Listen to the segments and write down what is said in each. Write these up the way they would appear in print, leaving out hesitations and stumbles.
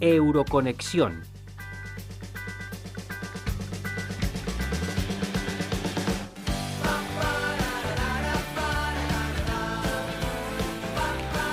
Euroconexión.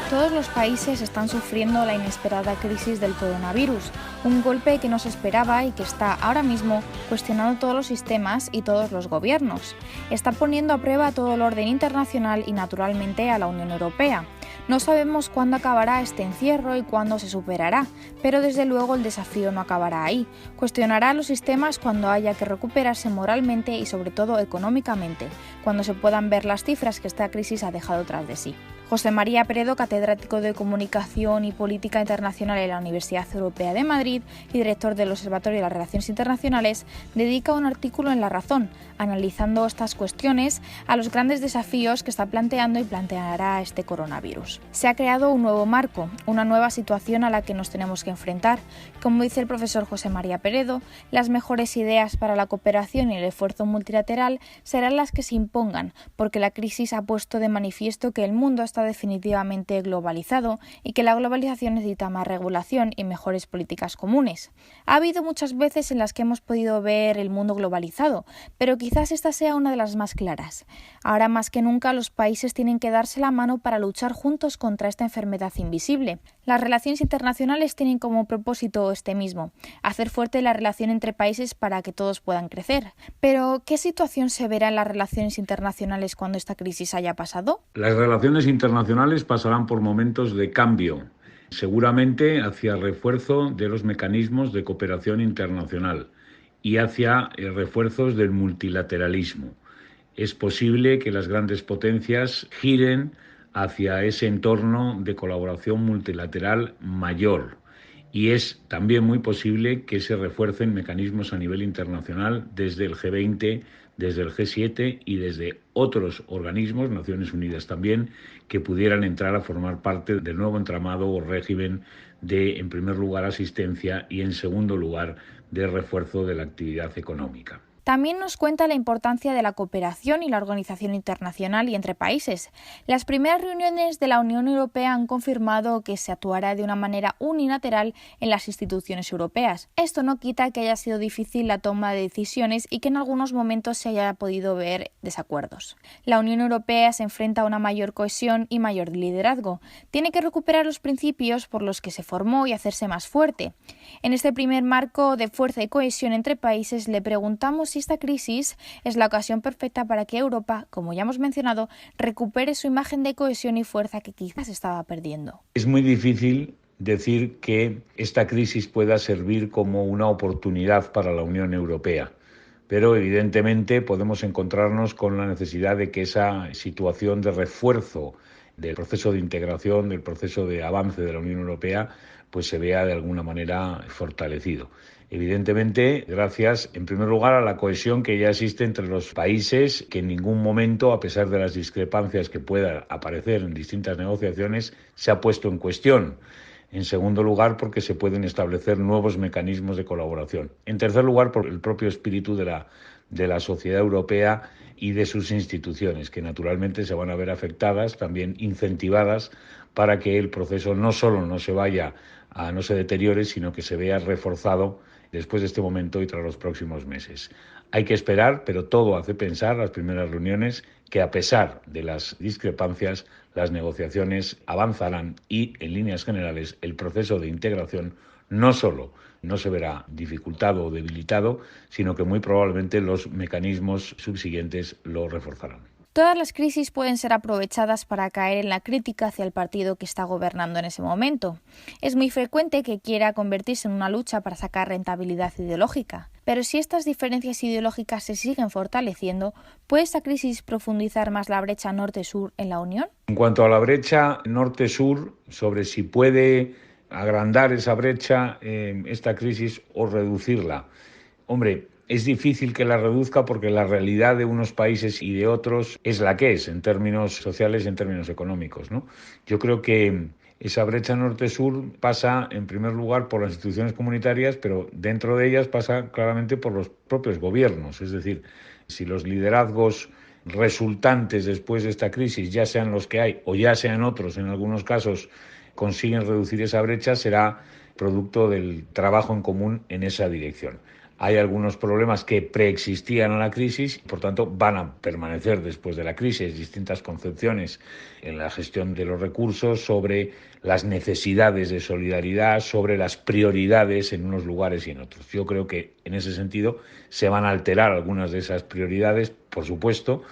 Todos los países están sufriendo la inesperada crisis del coronavirus, un golpe que no se esperaba y que está ahora mismo cuestionando todos los sistemas y todos los gobiernos. Está poniendo a prueba todo el orden internacional y naturalmente a la Unión Europea. No sabemos cuándo acabará este encierro y cuándo se superará, pero desde luego el desafío no acabará ahí. Cuestionará los sistemas cuando haya que recuperarse moralmente y sobre todo económicamente, cuando se puedan ver las cifras que esta crisis ha dejado tras de sí. José María Peredo, catedrático de Comunicación y Política Internacional en la Universidad Europea de Madrid y director del Observatorio de las Relaciones Internacionales, dedica un artículo en La Razón, analizando estas cuestiones a los grandes desafíos que está planteando y planteará este coronavirus. Se ha creado un nuevo marco, una nueva situación a la que nos tenemos que enfrentar. Como dice el profesor José María Peredo, las mejores ideas para la cooperación y el esfuerzo multilateral serán las que se impongan, porque la crisis ha puesto de manifiesto que el mundo está definitivamente globalizado y que la globalización necesita más regulación y mejores políticas comunes. Ha habido muchas veces en las que hemos podido ver el mundo globalizado, pero quizás esta sea una de las más claras. Ahora más que nunca los países tienen que darse la mano para luchar juntos contra esta enfermedad invisible. Las relaciones internacionales tienen como propósito este mismo, hacer fuerte la relación entre países para que todos puedan crecer. Pero, ¿qué situación se verá en las relaciones internacionales cuando esta crisis haya pasado? Las relaciones internacionales pasarán por momentos de cambio, seguramente hacia el refuerzo de los mecanismos de cooperación internacional y hacia refuerzos del multilateralismo. Es posible que las grandes potencias giren hacia ese entorno de colaboración multilateral mayor. Y es también muy posible que se refuercen mecanismos a nivel internacional desde el G20, desde el G7 y desde otros organismos, Naciones Unidas también, que pudieran entrar a formar parte del nuevo entramado o régimen de, en primer lugar, asistencia y, en segundo lugar, de refuerzo de la actividad económica. También nos cuenta la importancia de la cooperación y la organización internacional y entre países. Las primeras reuniones de la Unión Europea han confirmado que se actuará de una manera unilateral en las instituciones europeas. Esto no quita que haya sido difícil la toma de decisiones y que en algunos momentos se haya podido ver desacuerdos. La Unión Europea se enfrenta a una mayor cohesión y mayor liderazgo. Tiene que recuperar los principios por los que se formó y hacerse más fuerte. En este primer marco de fuerza y cohesión entre países le preguntamos si esta crisis es la ocasión perfecta para que Europa, como ya hemos mencionado, recupere su imagen de cohesión y fuerza que quizás estaba perdiendo. Es muy difícil decir que esta crisis pueda servir como una oportunidad para la Unión Europea, pero evidentemente podemos encontrarnos con la necesidad de que esa situación de refuerzo del proceso de integración, del proceso de avance de la Unión Europea, pues se vea de alguna manera fortalecido. Evidentemente, gracias, en primer lugar, a la cohesión que ya existe entre los países, que en ningún momento, a pesar de las discrepancias que puedan aparecer en distintas negociaciones, se ha puesto en cuestión. En segundo lugar, porque se pueden establecer nuevos mecanismos de colaboración. En tercer lugar, por el propio espíritu de la sociedad europea y de sus instituciones, que naturalmente se van a ver afectadas, también incentivadas, para que el proceso no solo no se deteriore, sino que se vea reforzado después de este momento y tras los próximos meses. Hay que esperar, pero todo hace pensar, las primeras reuniones, que a pesar de las discrepancias, las negociaciones avanzarán y, en líneas generales, el proceso de integración no solo no se verá dificultado o debilitado, sino que muy probablemente los mecanismos subsiguientes lo reforzarán. Todas las crisis pueden ser aprovechadas para caer en la crítica hacia el partido que está gobernando en ese momento. Es muy frecuente que quiera convertirse en una lucha para sacar rentabilidad ideológica. Pero si estas diferencias ideológicas se siguen fortaleciendo, ¿puede esta crisis profundizar más la brecha norte-sur en la Unión? En cuanto a la brecha norte-sur, sobre si puede agrandar esa brecha esta crisis o reducirla. Hombre, es difícil que la reduzca porque la realidad de unos países y de otros es la que es en términos sociales y en términos económicos, ¿no? Yo creo que esa brecha norte-sur pasa, en primer lugar, por las instituciones comunitarias, pero dentro de ellas pasa claramente por los propios gobiernos. Es decir, si los liderazgos resultantes después de esta crisis, ya sean los que hay o ya sean otros, en algunos casos, consiguen reducir esa brecha será producto del trabajo en común en esa dirección. Hay algunos problemas que preexistían a la crisis y, por tanto, van a permanecer después de la crisis. Distintas concepciones en la gestión de los recursos, sobre las necesidades de solidaridad, sobre las prioridades en unos lugares y en otros. Yo creo que, en ese sentido, se van a alterar algunas de esas prioridades, por supuesto,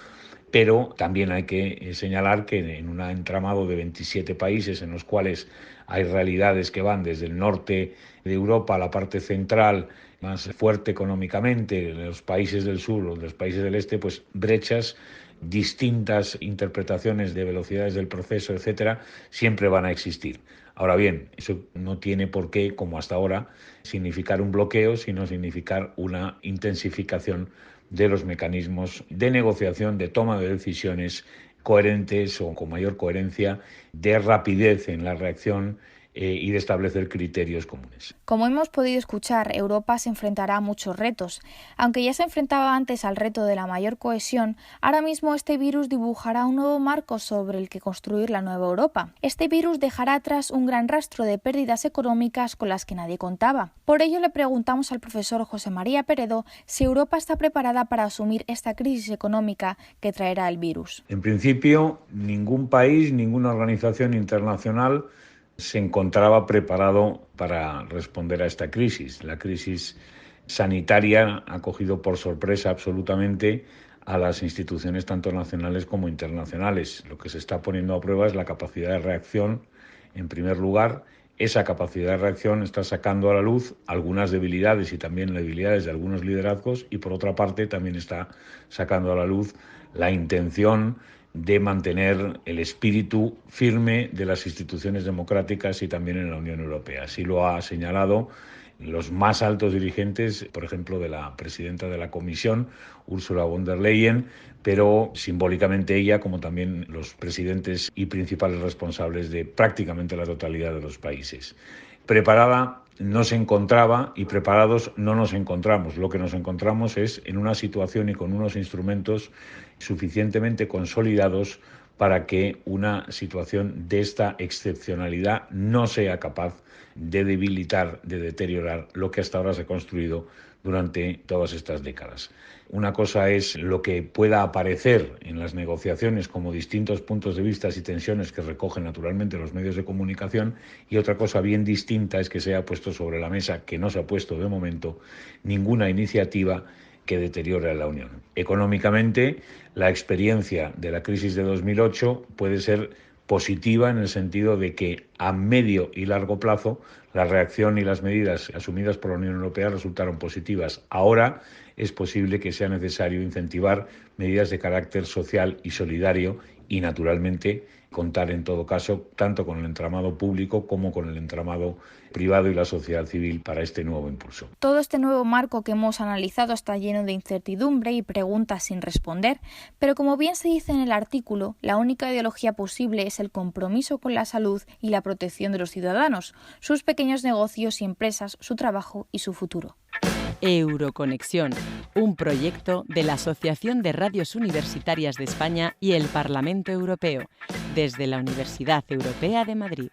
pero también hay que señalar que en un entramado de 27 países en los cuales hay realidades que van desde el norte de Europa a la parte central, más fuerte económicamente, en los países del sur o los países del este, pues brechas, distintas interpretaciones de velocidades del proceso, etcétera, siempre van a existir. Ahora bien, eso no tiene por qué, como hasta ahora, significar un bloqueo, sino significar una intensificación de los mecanismos de negociación, de toma de decisiones coherentes o con mayor coherencia, de rapidez en la reacción y de establecer criterios comunes. Como hemos podido escuchar, Europa se enfrentará a muchos retos. Aunque ya se enfrentaba antes al reto de la mayor cohesión, ahora mismo este virus dibujará un nuevo marco sobre el que construir la nueva Europa. Este virus dejará atrás un gran rastro de pérdidas económicas con las que nadie contaba. Por ello le preguntamos al profesor José María Peredo si Europa está preparada para asumir esta crisis económica que traerá el virus. En principio, ningún país, ninguna organización internacional se encontraba preparado para responder a esta crisis. La crisis sanitaria ha cogido por sorpresa absolutamente a las instituciones tanto nacionales como internacionales. Lo que se está poniendo a prueba es la capacidad de reacción, en primer lugar. Esa capacidad de reacción está sacando a la luz algunas debilidades y también debilidades de algunos liderazgos y, por otra parte, también está sacando a la luz la intención de mantener el espíritu firme de las instituciones democráticas y también en la Unión Europea. Así lo ha señalado los más altos dirigentes, por ejemplo, de la presidenta de la Comisión, Ursula von der Leyen, pero simbólicamente ella, como también los presidentes y principales responsables de prácticamente la totalidad de los países. Preparada no se encontraba y preparados no nos encontramos. Lo que nos encontramos es en una situación y con unos instrumentos suficientemente consolidados para que una situación de esta excepcionalidad no sea capaz de debilitar, de deteriorar lo que hasta ahora se ha construido durante todas estas décadas. Una cosa es lo que pueda aparecer en las negociaciones como distintos puntos de vista y tensiones que recogen naturalmente los medios de comunicación, y otra cosa bien distinta es que se ha puesto sobre la mesa, que no se ha puesto de momento, ninguna iniciativa que deteriore a la Unión. Económicamente, la experiencia de la crisis de 2008 puede ser positiva en el sentido de que a medio y largo plazo la reacción y las medidas asumidas por la Unión Europea resultaron positivas. Ahora es posible que sea necesario incentivar medidas de carácter social y solidario y, naturalmente, contar en todo caso tanto con el entramado público como con el entramado privado y la sociedad civil para este nuevo impulso. Todo este nuevo marco que hemos analizado está lleno de incertidumbre y preguntas sin responder, pero como bien se dice en el artículo, la única ideología posible es el compromiso con la salud y la protección de los ciudadanos, sus pequeños negocios y empresas, su trabajo y su futuro. Euroconexión, un proyecto de la Asociación de Radios Universitarias de España y el Parlamento Europeo, desde la Universidad Europea de Madrid.